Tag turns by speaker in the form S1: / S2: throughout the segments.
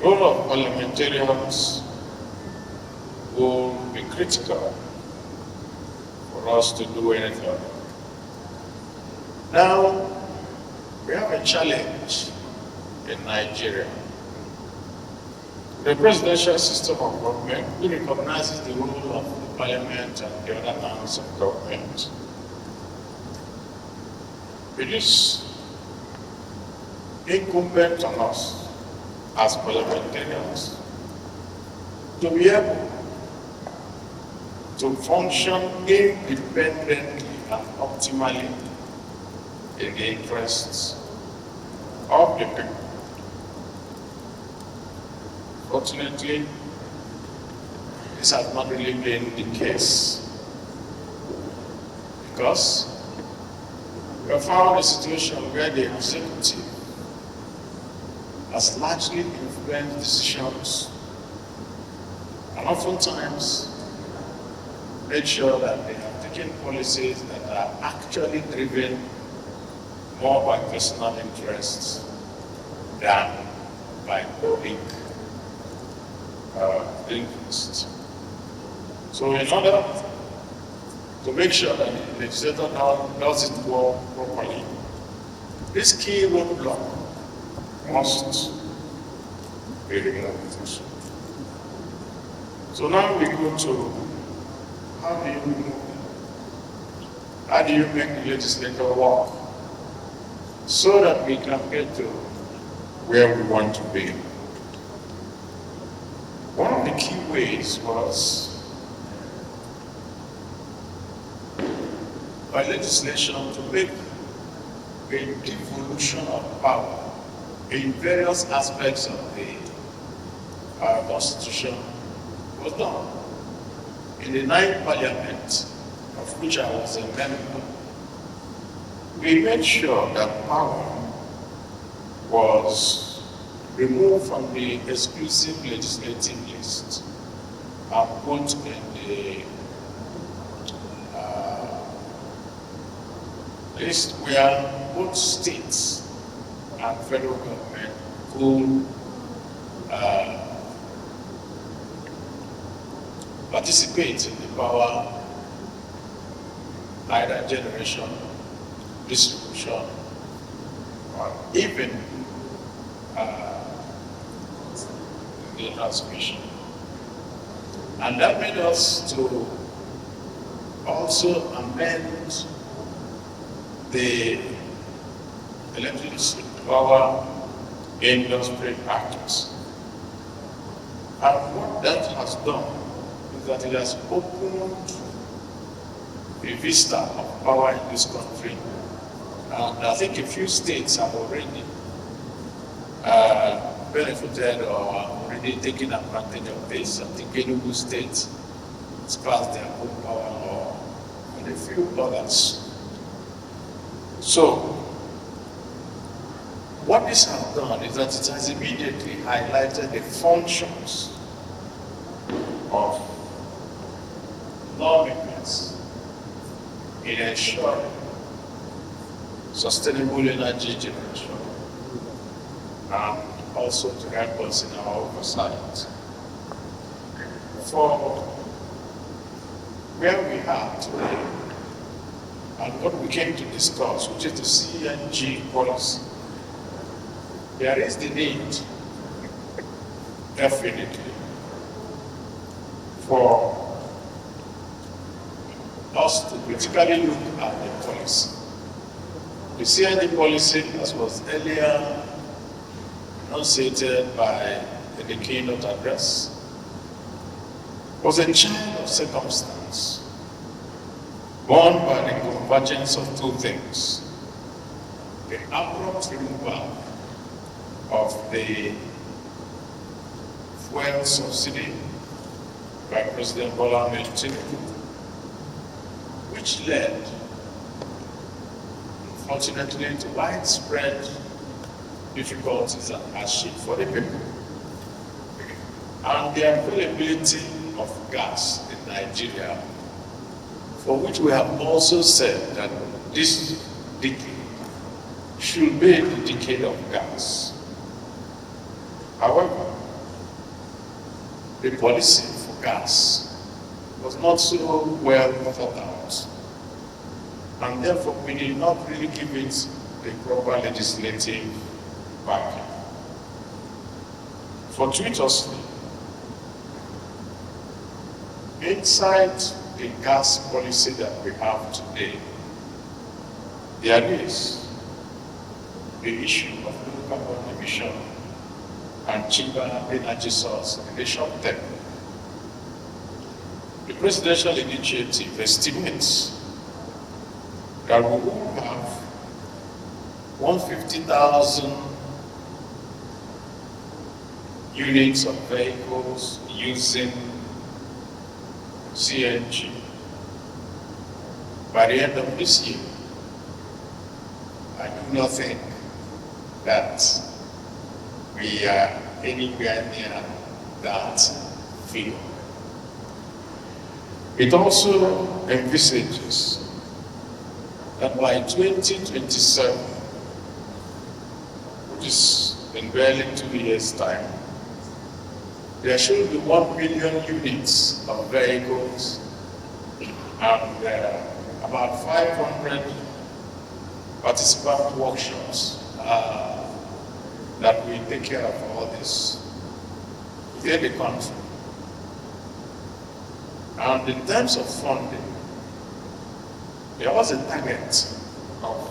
S1: role of parliamentarians will be critical for us to do anything. Now, we have a challenge in Nigeria. The presidential system of government recognizes the role of the parliament and the other arms of government. It is incumbent on us as parliamentarians to be able to function independently and optimally in the interests of the people. Fortunately, this has not really been the case because we have found a situation where the executive has largely influenced decisions and oftentimes made sure that they have taken policies that are actually driven more by personal interests than by public interests. So in order to make sure that the legislator now does it work properly, this key roadblock must be removed. So now we go to how do you remove it? How do you make the legislator work so that we can get to where we want to be? One of the key ways was by legislation to make a devolution of power in various aspects of the Constitution was done. In the 9th Parliament, of which I was a member, we made sure that power was removed from the exclusive legislative list and put in the list where both states and federal government could participate in the power, either generation, distribution, or even the transmission. And that made us to also amend the Electricity Power Industry Act. And what that has done is that it has opened a vista of power in this country. And I think a few states have already benefited or already taken advantage of this. I think Tinubu State has passed their own power law and a few others. So, what this has done is that it has immediately highlighted the functions of lawmakers in ensuring sustainable energy generation and also to help us in our oversight. For where we are today and what we came to discuss, which is the CNG policy, there is the need, definitely, for us to critically look at the policy. The CNG policy, as was earlier enunciated by the keynote address, was a child of circumstance, born by the convergence of two things: the abrupt removal of the fuel subsidy by President Bola Ahmed Tinubu, which led, unfortunately, to widespread difficulties and hardship for the people, and the availability of gas in Nigeria, for which we have also said that this decade should be the decade of gas. However, the policy for gas was not so well thought out. And therefore, we did not really give it the proper legislative backing. Fortuitously, inside the gas policy that we have today, there is the issue of low carbon emission and cheaper energy source in the short term. The presidential initiative estimates that we will have 150,000 units of vehicles using CNG by the end of this year. I do not think that we are anywhere near that figure. It also envisages that by 2027, which is in barely 2 years' time, there should be 1 million units of vehicles and about 500 participant workshops that will take care of all this within the country. And in terms of funding, there was a target of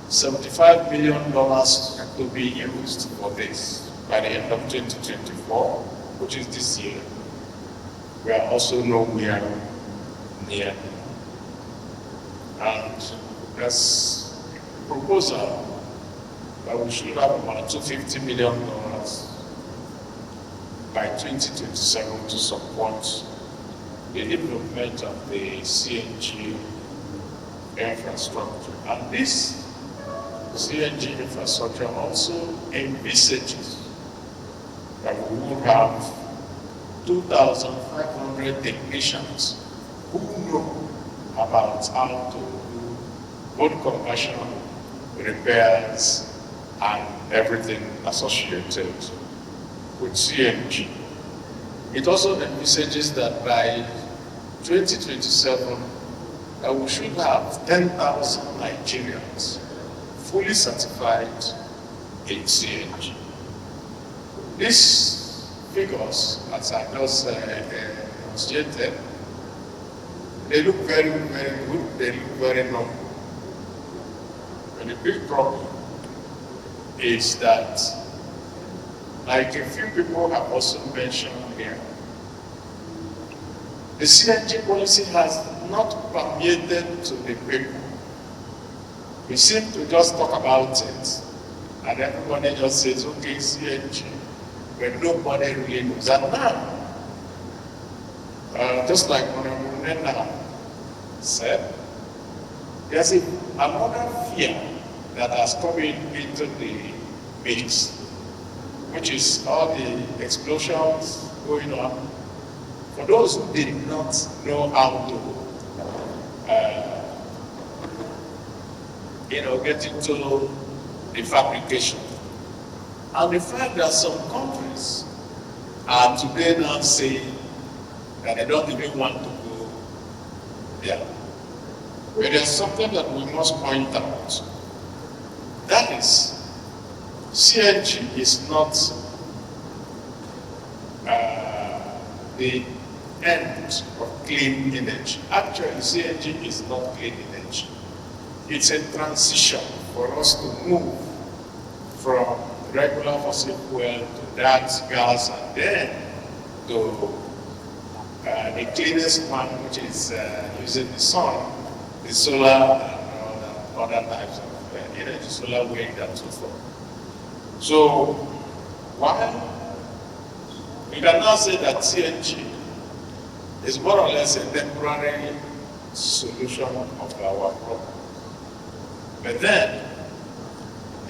S1: $75 million to be used for this by the end of 2024, which is this year. We are also nowhere near. And there's a proposal that we should have about $250 million by 2027 to support the development of the CNG infrastructure. And this CNG infrastructure also envisages that we will have 2,500 technicians who know about how to do both conversion, repairs, and everything associated with CNG. It also envisages that by 2027, we should have 10,000 Nigerians fully certified in CNG. These figures, as I just stated, they look very, very good, they look very normal. But the big problem is that, like a few people have also mentioned here, the CNG policy has not permeated to the people. We seem to just talk about it, and everybody just says, okay, CNG, but nobody really knows. And now, just like Nnamdi said, there's another fear that has come into the mix, which is all the explosions going on. For those who did not know how to get into the fabrication. And the fact that some countries are today now saying that they don't even want to go there. But there's something that we must point out. That is, CNG is not the end of clean energy. Actually, CNG is not clean energy. It's a transition for us to move from regular fossil fuel to that gas and then to the cleanest one, which is using the sun, the solar, and other types of energy, solar wind and so forth. So, while we can now say that CNG is more or less a temporary solution of our problem. But then,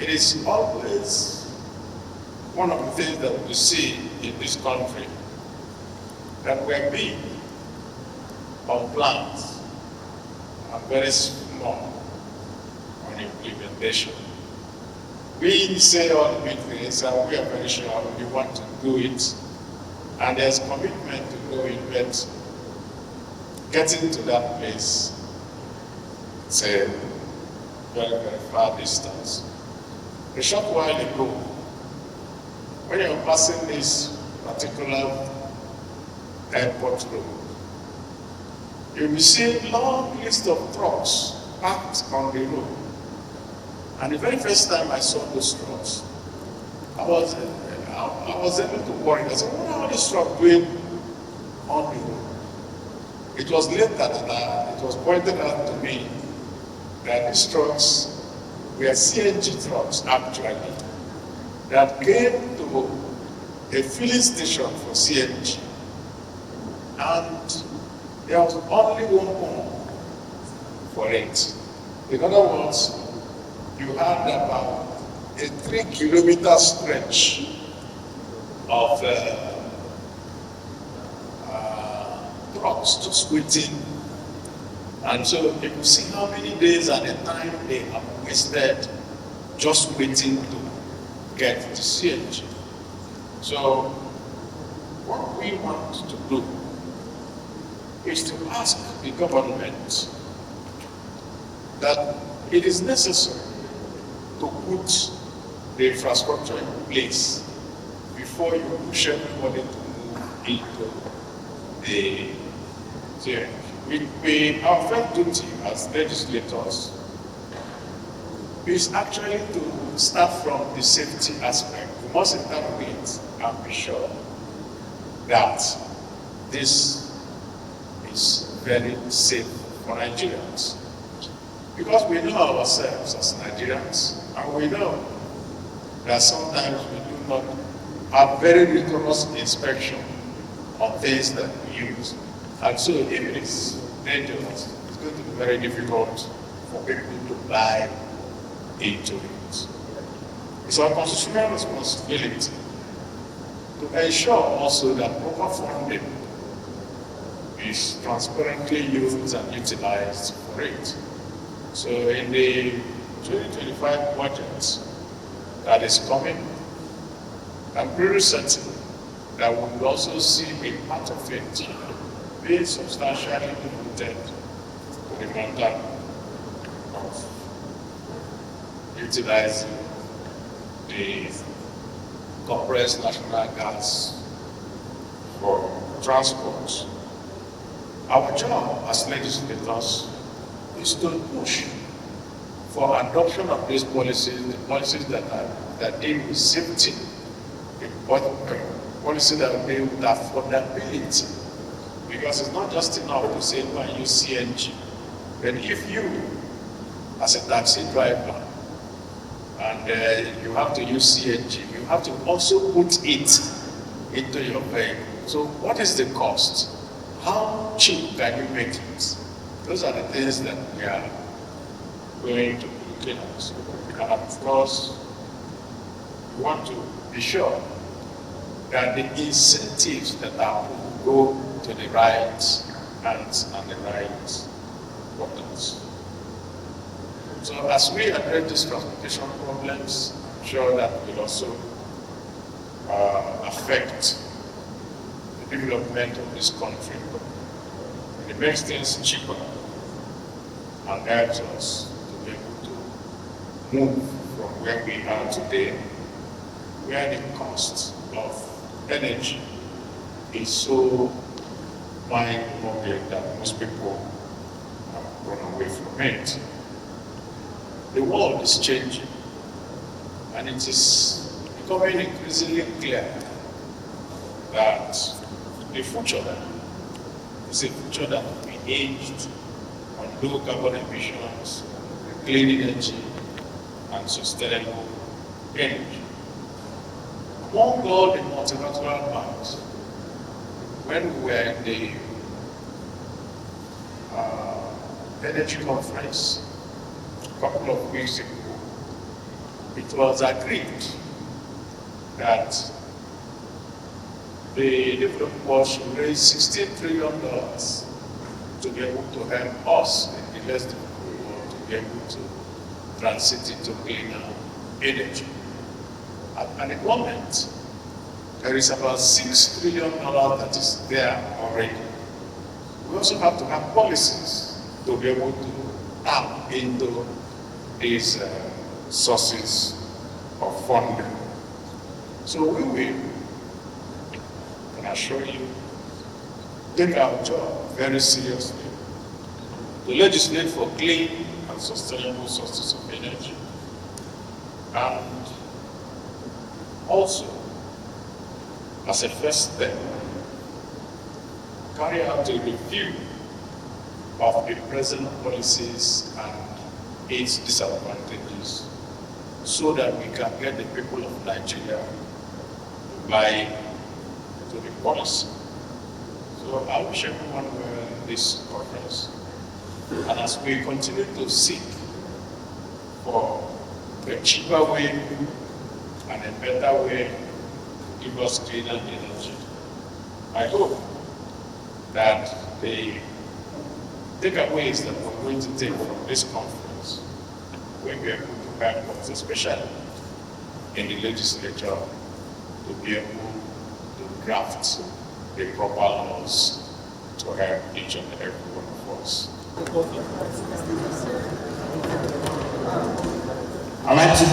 S1: it is always one of the things that we see in this country that we're big on plans and very small on implementation. We say all the big things and we are very sure we want to do it, And there's commitment to go in, but getting to that place, it's a very, very far distance. A short while ago, when you're passing this particular airport road, you'll be seeing a long list of trucks parked on the road. And the very first time I saw those trucks, I was able to worry. I said, what are all these trucks doing on the road? It was later that it was pointed out to me that these trucks were CNG trucks, actually, that came to a filling station for CNG. And there was only one home for it. In other words, you had about a 3-kilometer stretch of trucks just waiting. And so you can see how many days and the time they have wasted just waiting to get the CNG. So what we want to do is to ask the government that it is necessary to put the infrastructure in place before you push everybody to move into the CNG. Our first duty as legislators is actually to start from the safety aspect. We must interrogate and be sure that this is very safe for Nigerians. Because we know ourselves as Nigerians, and we know that sometimes we do not have very rigorous inspection on things that we use. And so if it is dangerous, it's going to be very difficult for people to buy into it. It's our constitutional responsibility to ensure also that proper funding is transparently used and utilized for it. So in the 2025 budget that is coming, I'm pretty certain that we will also see a part of it being substantially devoted to the matter of utilizing the compressed natural gas for transport. Our job as legislators is to push for adoption of these policies, the policies that deal with safety, the policies that deal with affordability. Because it's not just enough to say, no, use CNG. But if you, as a taxi driver, and you have to use CNG, you have to also put it into your vehicle. So what is the cost? How cheap can you make it? Those are the things that we are going to be looking at. And of course, we want to be sure that the incentives that are put go to the right hands and the right pockets. So as we address these transportation problems, I'm sure that will also affect the development of this country. It makes things cheaper and helps us to be able to move from where we are today, where the cost of energy is so mind-boggling that most people have gone away from it. The world is changing, and it is becoming increasingly clear that the future is a future that will be hinged on low carbon emissions, clean energy, and sustainable energy. Among all the multilateral banks, when we were in the energy conference a couple of weeks ago, it was agreed that the developed world should raise $16 trillion to be able to help us in the less developed world to be able to transit into cleaner energy. At the moment, There is about $6 trillion that is there already. We also have to have policies to be able to tap into these sources of funding. So we will, I can assure you, take our job very seriously to legislate for clean and sustainable sources of energy, and also, as a first step, carry out a review of the present policies and its disadvantages, so that we can get the people of Nigeria to buy into the policy. So I wish everyone well in this conference. And as we continue to seek for a cheaper way and a better way to give us cleaner energy, I hope that the takeaways that we're going to take from this conference will be able to help us, especially in the legislature, to be able to draft the proper laws to help each and every one of us.
S2: I'd like to